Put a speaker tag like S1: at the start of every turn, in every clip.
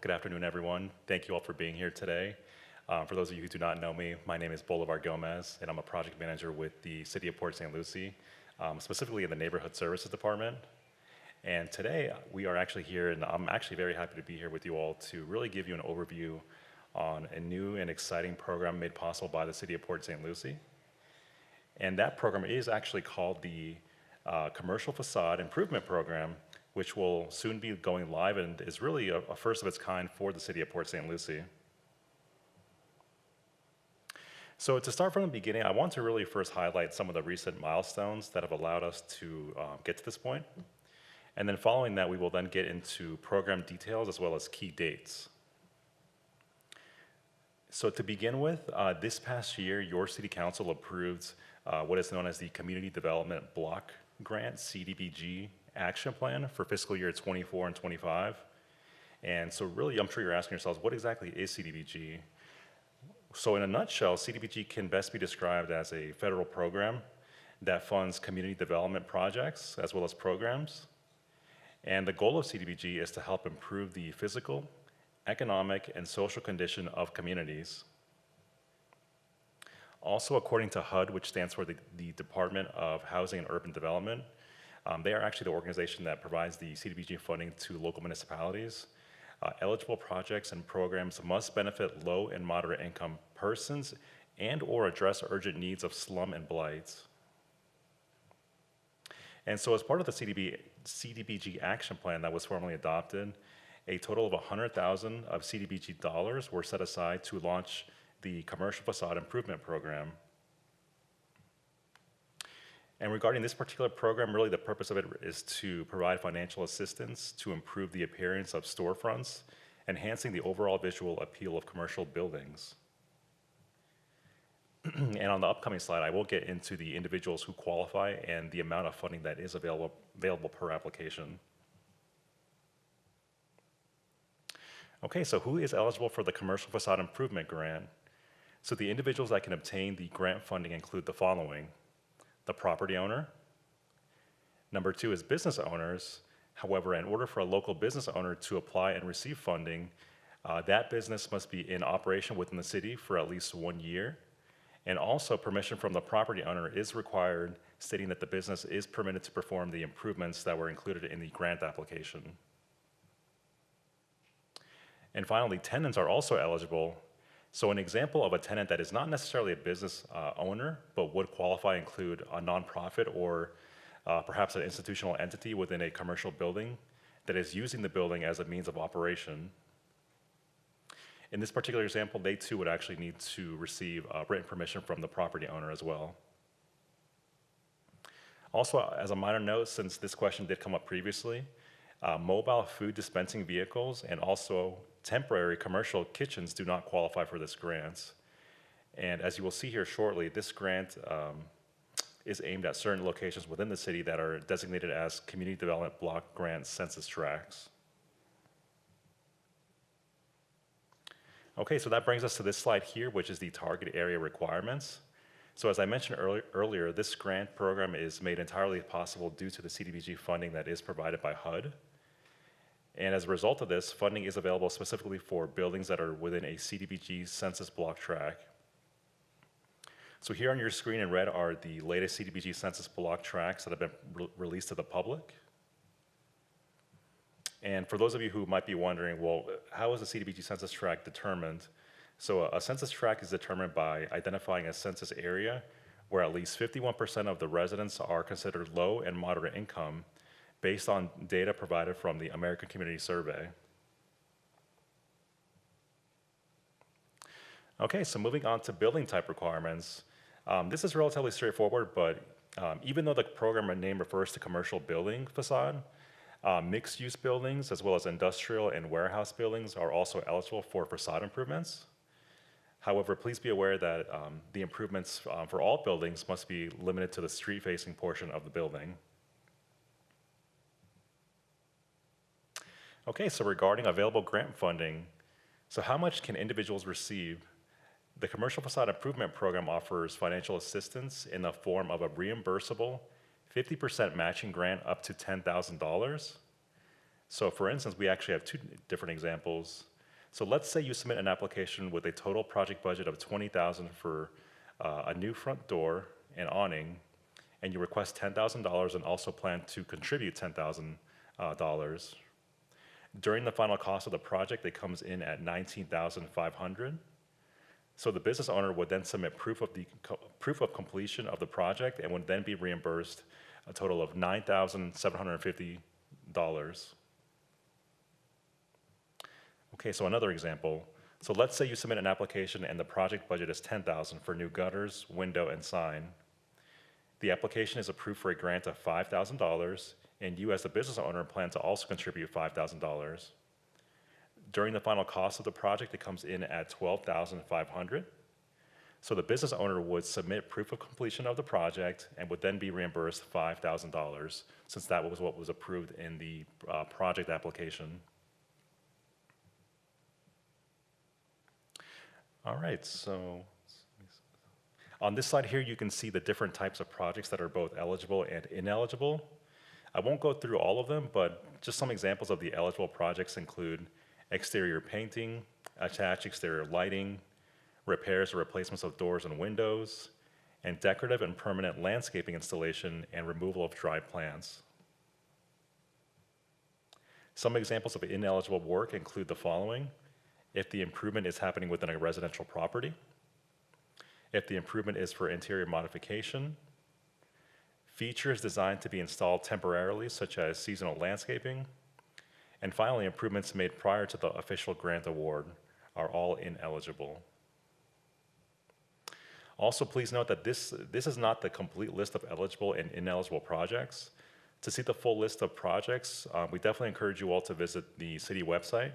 S1: Good afternoon, everyone. Thank you all for being here today. For those of you who do not know me, my name is Bolivar Gomez, and I'm a project manager with the City of Port St. Lucie, specifically in the Neighborhood Services Department. And today, we are actually here, and I'm actually very happy to be here with you all to really give you an overview on a new and exciting program made possible by the City of Port St. Lucie. And that program is actually called the Commercial Facade Improvement Program, which will soon be going live and is really a first of its kind for the City of Port St. Lucie. So to start from the beginning, I want to really first highlight some of the recent milestones that have allowed us to get to this point. And then following that, we will then get into program details as well as key dates. So to begin with, this past year, your City Council approved what is known as the Community Development Block Grant, CDBG, action plan for fiscal year 24 and 25. And so really, I'm sure you're asking yourselves, what exactly is CDBG? So in a nutshell, CDBG can best be described as a federal program that funds community development projects as well as programs. And the goal of CDBG is to help improve the physical, economic, and social condition of communities. Also, according to HUD, which stands for the Department of Housing and Urban Development, they are actually the organization that provides the CDBG funding to local municipalities. Eligible projects and programs must benefit low and moderate income persons and/or address urgent needs of slum and blight. And so as part of the CDBG action plan that was formally adopted, a total of $100,000 of CDBG dollars were set aside to launch the Commercial Facade Improvement Program. And regarding this particular program, really the purpose of it is to provide financial assistance to improve the appearance of storefronts, enhancing the overall visual appeal of commercial buildings. And on the upcoming slide, I will get into the individuals who qualify and the amount of funding that is available per application. Okay, so who is eligible for the Commercial Facade Improvement Grant? So the individuals that can obtain the grant funding include the following: the property owner. Number two is business owners. However, in order for a local business owner to apply and receive funding, that business must be in operation within the city for at least 1 year. And also permission from the property owner is required, stating that the business is permitted to perform the improvements that were included in the grant application. And finally, tenants are also eligible. So an example of a tenant that is not necessarily a business owner, but would qualify include a nonprofit or perhaps an institutional entity within a commercial building that is using the building as a means of operation. In this particular example, they too would actually need to receive written permission from the property owner as well. Also, as a minor note, since this question did come up previously, mobile food dispensing vehicles and also temporary commercial kitchens do not qualify for this grant. And as you will see here shortly, this grant is aimed at certain locations within the city that are designated as Community Development Block Grant Census Tracts. Okay, so that brings us to this slide here, which is the target area requirements. So as I mentioned earlier, this grant program is made entirely possible due to the CDBG funding that is provided by HUD. And as a result of this, funding is available specifically for buildings that are within a CDBG census block tract. So here on your screen in red are the latest CDBG census block tracts that have been released to the public. And for those of you who might be wondering, well, how is a CDBG census tract determined? So a census tract is determined by identifying a census area where at least 51% of the residents are considered low and moderate income based on data provided from the American Community Survey. Okay, so moving on to building type requirements. This is relatively straightforward, but even though the program name refers to commercial building facade, mixed-use buildings, as well as industrial and warehouse buildings, are also eligible for facade improvements. However, please be aware that the improvements for all buildings must be limited to the street-facing portion of the building. Okay, so regarding available grant funding, so how much can individuals receive? The Commercial Facade Improvement Program offers financial assistance in the form of a reimbursable 50% matching grant up to $10,000. So for instance, we actually have two different examples. So let's say you submit an application with a total project budget of $20,000 for a new front door and awning, and you request $10,000 and also plan to contribute $10,000. During the final cost of the project, it comes in at $19,500. So the business owner would then submit proof of completion of the project and would then be reimbursed a total of $9,750. Okay, so another example. So let's say you submit an application and the project budget is $10,000 for new gutters, window, and sign. The application is approved for a grant of $5,000, and you as the business owner plan to also contribute $5,000. During the final cost of the project, it comes in at $12,500. So the business owner would submit proof of completion of the project and would then be reimbursed $5,000, since that was what was approved in the project application. All right, so on this slide here, you can see the different types of projects that are both eligible and ineligible. I won't go through all of them, but just some examples of the eligible projects include exterior painting, attached exterior lighting, repairs or replacements of doors and windows, and decorative and permanent landscaping installation and removal of dry plants. Some examples of ineligible work include the following: if the improvement is happening within a residential property, if the improvement is for interior modification, features designed to be installed temporarily, such as seasonal landscaping, and finally, improvements made prior to the official grant award are all ineligible. Also, please note that this is not the complete list of eligible and ineligible projects. To see the full list of projects, we definitely encourage you all to visit the city website,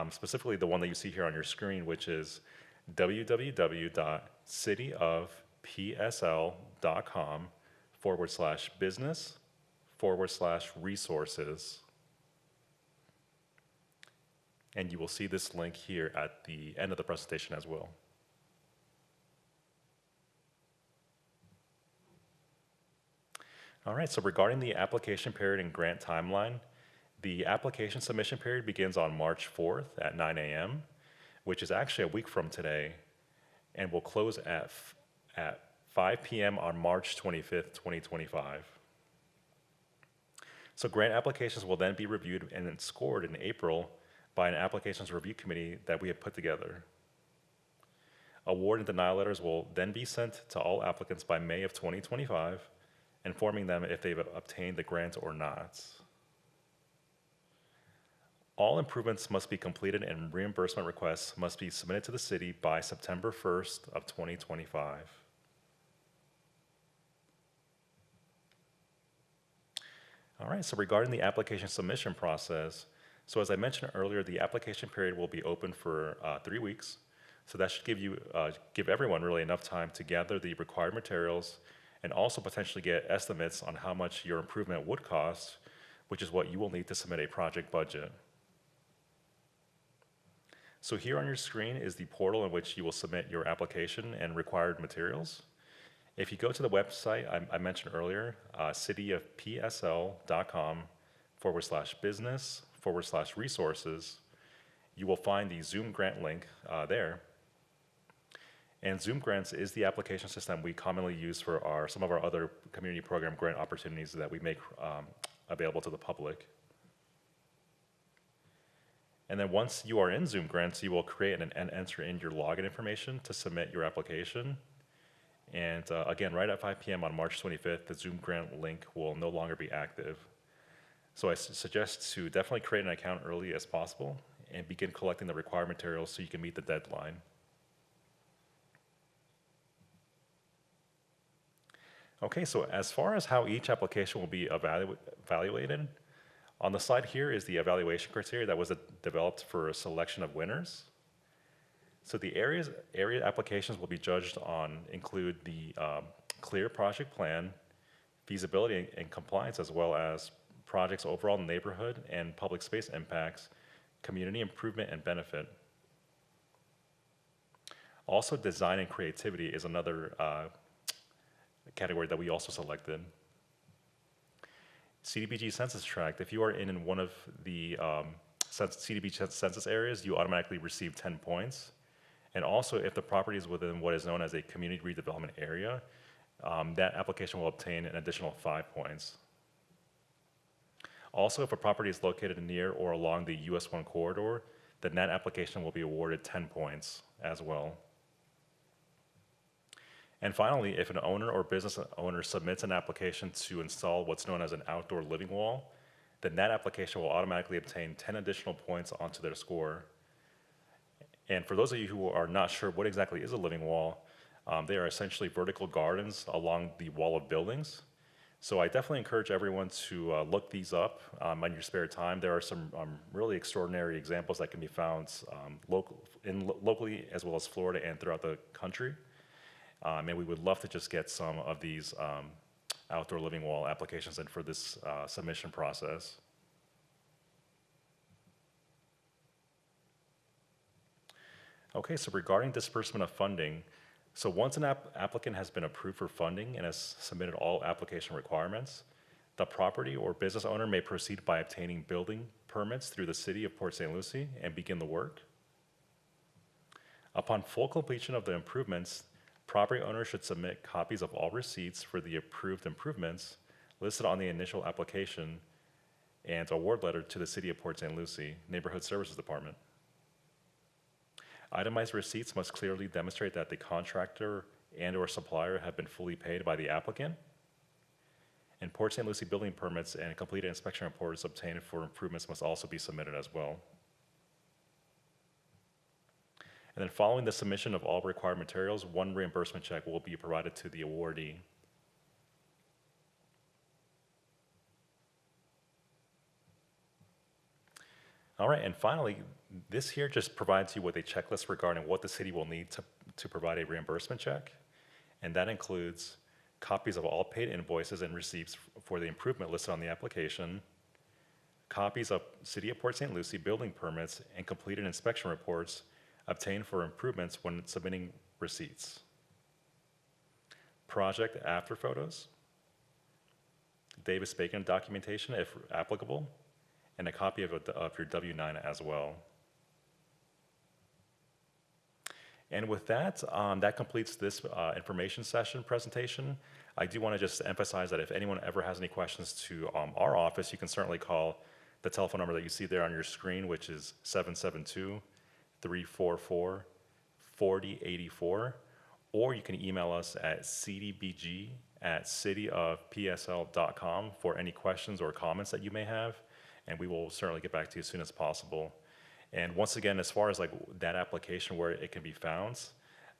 S1: specifically the one that you see here on your screen, which is www.cityofpsl.com/business/resources. And you will see this link here at the end of the presentation as well. All right, so regarding the application period and grant timeline, the application submission period begins on March 4th at 9 a.m., which is actually a week from today, and will close at 5 p.m. on March 25th, 2025. So grant applications will then be reviewed and then scored in April by an applications review committee that we have put together. Award and denial letters will then be sent to all applicants by May of 2025, informing them if they've obtained the grant or not. All improvements must be completed and reimbursement requests must be submitted to the city by September 1st of 2025. All right, so regarding the application submission process, so as I mentioned earlier, the application period will be open for 3 weeks. So that should give everyone really enough time to gather the required materials and also potentially get estimates on how much your improvement would cost, which is what you will need to submit a project budget. So here on your screen is the portal in which you will submit your application and required materials. If you go to the website I mentioned earlier, cityofpsl.com/business/resources, you will find the Zoom grant link there. And Zoom Grants is the application system we commonly use for some of our other community program grant opportunities that we make available to the public. And then once you are in Zoom Grants, you will create and enter in your login information to submit your application. And again, right at 5 p.m. on March 25th, the Zoom Grant link will no longer be active. So I suggest to definitely create an account early as possible and begin collecting the required materials so you can meet the deadline. Okay, so as far as how each application will be evaluated, on the slide here is the evaluation criteria that was developed for a selection of winners. So the area applications will be judged on include the clear project plan, feasibility and compliance, as well as project's overall neighborhood and public space impacts, community improvement and benefit. Also, design and creativity is another category that we also selected. CDBG census tract, if you are in one of the CDBG census areas, you automatically receive 10 points. And also, if the property is within what is known as a community redevelopment area, that application will obtain an additional 5 points. Also, if a property is located near or along the US 1 corridor, then that application will be awarded 10 points as well. And finally, if an owner or business owner submits an application to install what's known as an outdoor living wall, then that application will automatically obtain 10 additional points onto their score. And for those of you who are not sure what exactly is a living wall, they are essentially vertical gardens along the wall of buildings. So I definitely encourage everyone to look these up on your spare time. There are some really extraordinary examples that can be found locally as well as Florida and throughout the country. And we would love to just get some of these outdoor living wall applications in for this submission process. Okay, so regarding disbursement of funding, so once an applicant has been approved for funding and has submitted all application requirements, the property or business owner may proceed by obtaining building permits through the City of Port St. Lucie and begin the work. Upon full completion of the improvements, property owners should submit copies of all receipts for the approved improvements listed on the initial application and award letter to the City of Port St. Lucie Neighborhood Services Department. Itemized receipts must clearly demonstrate that the contractor and/or supplier have been fully paid by the applicant. And Port St. Lucie building permits and completed inspection reports obtained for improvements must also be submitted as well. And then following the submission of all required materials, one reimbursement check will be provided to the awardee. All right, and finally, this here just provides you with a checklist regarding what the city will need to provide a reimbursement check. And that includes copies of all paid invoices and receipts for the improvement listed on the application, copies of City of Port St. Lucie building permits and completed inspection reports obtained for improvements when submitting receipts, project after photos, Davis-Bacon documentation if applicable, and a copy of your W-9 as well. And with that, that completes this information session presentation. I do want to just emphasize that if anyone ever has any questions to our office, you can certainly call the telephone number that you see there on your screen, which is 772-344-4084, or you can email us at cdbg@cityofpsl.com for any questions or comments that you may have, and we will certainly get back to you as soon as possible. And once again, as far as like that application where it can be found,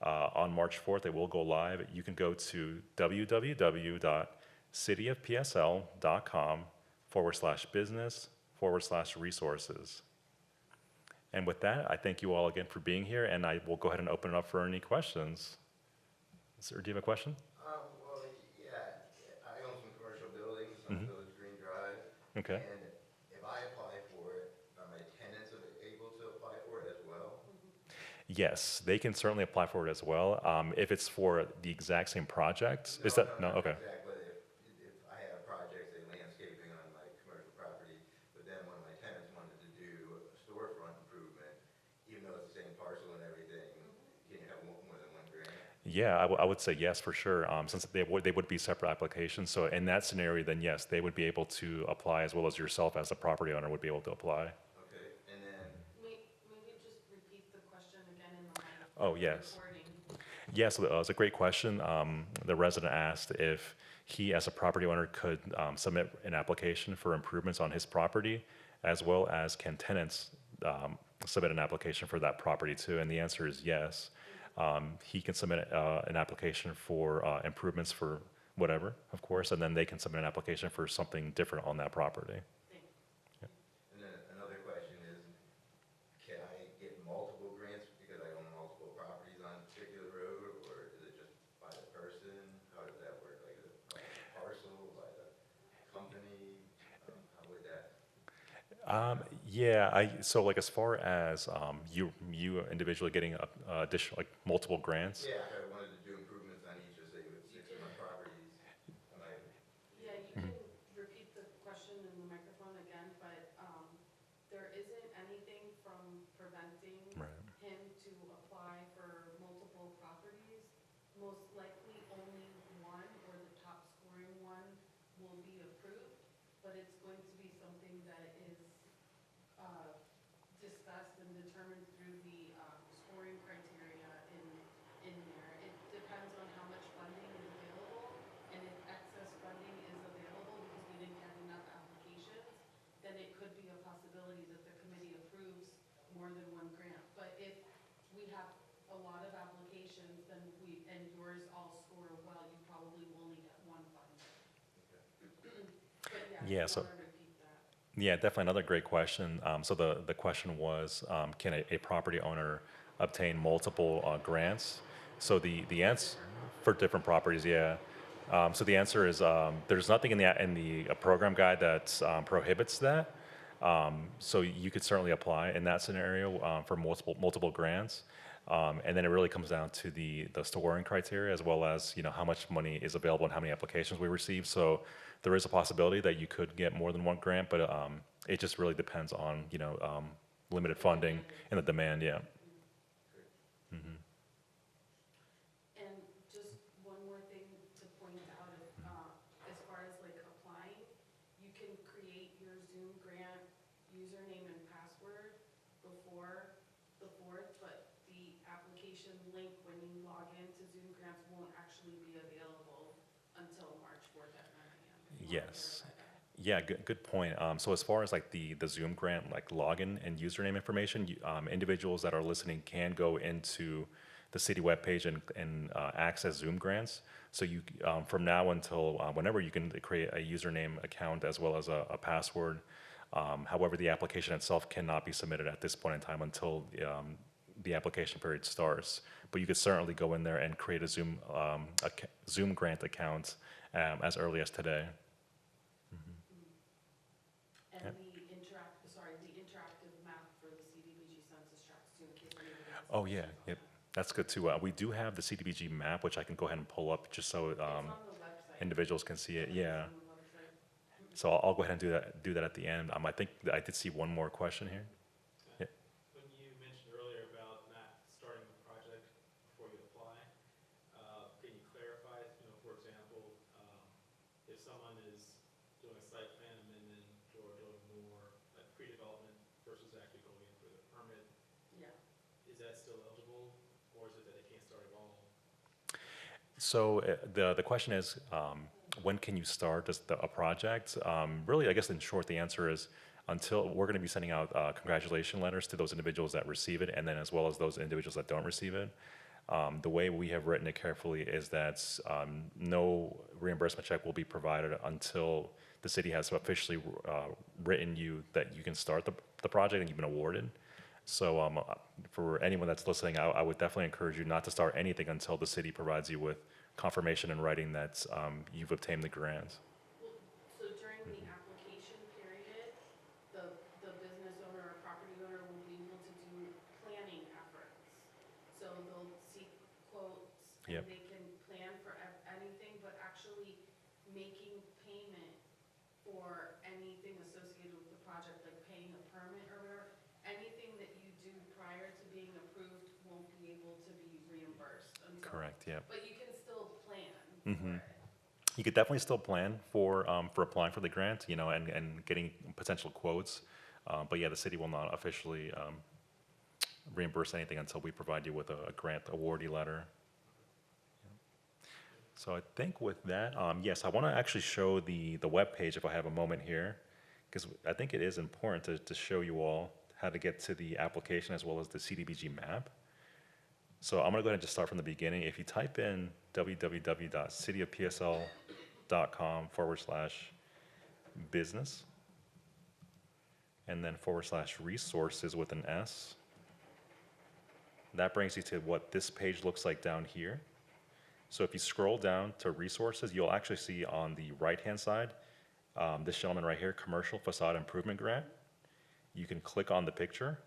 S1: on March 4th, it will go live. You can go to www.cityofpsl.com/business/resources. And with that, I thank you all again for being here, and I will go ahead and open it up for any questions. Sir, do you have a question?
S2: Well, yeah, I own some commercial buildings on Village Green Drive.
S1: Okay.
S2: And if I apply for it, are my tenants able to apply for it as well?
S1: Yes, they can certainly apply for it as well. If it's for the exact same project,
S2: No,
S1: is that,
S2: no,
S1: no, okay.
S2: exactly. If I have projects, say landscaping on my commercial property, but then one of my tenants wanted to do a storefront improvement, even though it's the same parcel and everything, can you have more than one grant?
S1: Yeah, I would say yes for sure, since they would be separate applications. So in that scenario, then yes, they would be able to apply as well as yourself as a property owner would be able to apply.
S2: Okay, and then,
S3: Maybe just repeat the question again in the
S1: Oh, yes.
S3: recording.
S1: Yeah, so it's a great question. The resident asked if he, as a property owner, could submit an application for improvements on his property, as well as can tenants submit an application for that property too? And the answer is yes. He can submit an application for improvements for whatever, of course, and then they can submit an application for something different on that property.
S2: and then another question is, can I get multiple grants because I own multiple properties on a particular road, or is it just by the person? How does that work? Like by the parcel, by the company? How would that?
S1: Yeah, so like as far as you individually getting additional, like multiple grants.
S2: Yeah, if I wanted to do improvements on each of, say, 6 of my properties, am I?
S3: Yeah, you can repeat the question in the microphone again, but there isn't any most likely only one or the top scoring one will be approved, but it's going to be something that is discussed and determined through the scoring criteria in there. It depends on how much funding is available, and if excess funding is available because we didn't get enough applications, then it could be a possibility that the committee approves more than one grant. But if we have a lot of applications, then and yours all score well, you probably will only get one fund. But
S1: Yeah,
S3: if
S1: so-
S3: you wanna repeat that.
S1: Yeah, definitely another great question. So the question was, can a property owner obtain multiple grants? So the answer for different properties, yeah. So the answer is there's nothing in the program guide that prohibits that. So you could certainly apply in that scenario for multiple grants. And then it really comes down to the scoring criteria as well as how much money is available and how many applications we receive. So there is a possibility that you could get more than one grant, but it just really depends on limited funding and the demand. Yeah.
S3: And just one more thing to point out, as far as like applying, you can create your Zoom grant username and password before the 4th, but the application link when you log into Zoom grants won't actually be available until March 4th at 9 a.m. If you wanna
S1: Yes.
S3: clarify that.
S1: Yeah, good point. So as far as like the Zoom grant, like login and username information, individuals that are listening can go into the city webpage and access Zoom grants. So you from now until whenever you can create a username account as well as a password. However, the application itself cannot be submitted at this point in time until the application period starts. But you could certainly go in there and create a Zoom grant account as early as today.
S3: And the interactive map for the CDBG census tracts too, in case anybody has
S1: Oh, yeah,
S3: questions on
S1: yep.
S3: that.
S1: That's good too. We do have the CDBG map, which I can go ahead and pull up just so
S3: It's on the website.
S1: individuals can see it. Yeah.
S3: It's on the website.
S1: So I'll go ahead and do that at the end. I think I did see one more question here. Yeah.
S4: When you mentioned earlier about not starting the project before you apply, can you clarify, for example, if someone is doing a site plan amendment or doing more like pre-development versus actually going in for the permit,
S3: Yeah.
S4: is that still eligible, or is it that they can't start at all?
S1: So the question is, when can you start a project? Really, I guess in short, the answer is until we're going to be sending out congratulation letters to those individuals that receive it, and then as well as those individuals that don't receive it. The way we have written it carefully is that no reimbursement check will be provided until the city has officially written you that you can start the project and you've been awarded. So for anyone that's listening, I would definitely encourage you not to start anything until the city provides you with confirmation in writing that you've obtained the grant.
S3: Well, so during the application period, the business owner or property owner will be able to do planning efforts. So they'll seek quotes and
S1: Yep.
S3: they can plan for anything, but actually making payment for anything associated with the project, like paying a permit or whatever, anything that you do prior to being approved won't be able to be reimbursed until.
S1: Correct, yeah.
S3: But you can still plan
S1: Mhm.
S3: for it.
S1: You could definitely still plan for applying for the grant, and getting potential quotes. But yeah, the city will not officially reimburse anything until we provide you with a grant awardee letter. So I think with that, yes, I want to actually show the webpage if I have a moment here, because I think it is important to show you all how to get to the application as well as the CDBG map. So I'm going to go ahead and just start from the beginning. If you type in www.cityofpsl.com/business and then /resources with an S, that brings you to what this page looks like down here. So if you scroll down to resources, you'll actually see on the right-hand side, this gentleman right here, Commercial Facade Improvement Grant. You can click on the picture.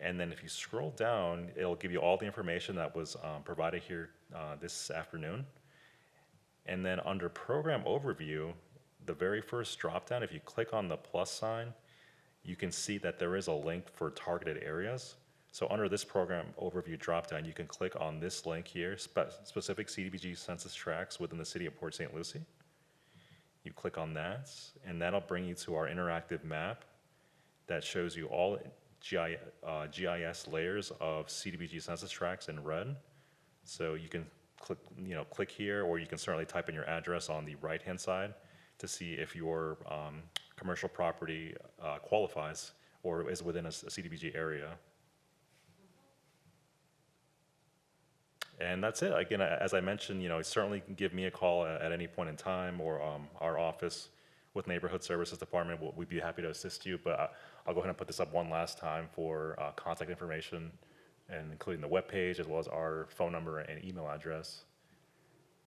S1: And then if you scroll down, it'll give you all the information that was provided here this afternoon. And then under Program Overview, the very first dropdown, if you click on the plus sign, you can see that there is a link for targeted areas. So under this program overview dropdown, you can click on this link here, specific CDBG census tracts within the city of Port St. Lucie. You click on that, and that'll bring you to our interactive map that shows you all GIS layers of CDBG census tracts in red. So you can click here, or you can certainly type in your address on the right-hand side to see if your commercial property qualifies or is within a CDBG area. And that's it. Again, as I mentioned, certainly give me a call at any point in time, or our office with Neighborhood Services Department. We'd be happy to assist you. But I'll go ahead and put this up one last time for contact information, and including the webpage as well as our phone number and email address.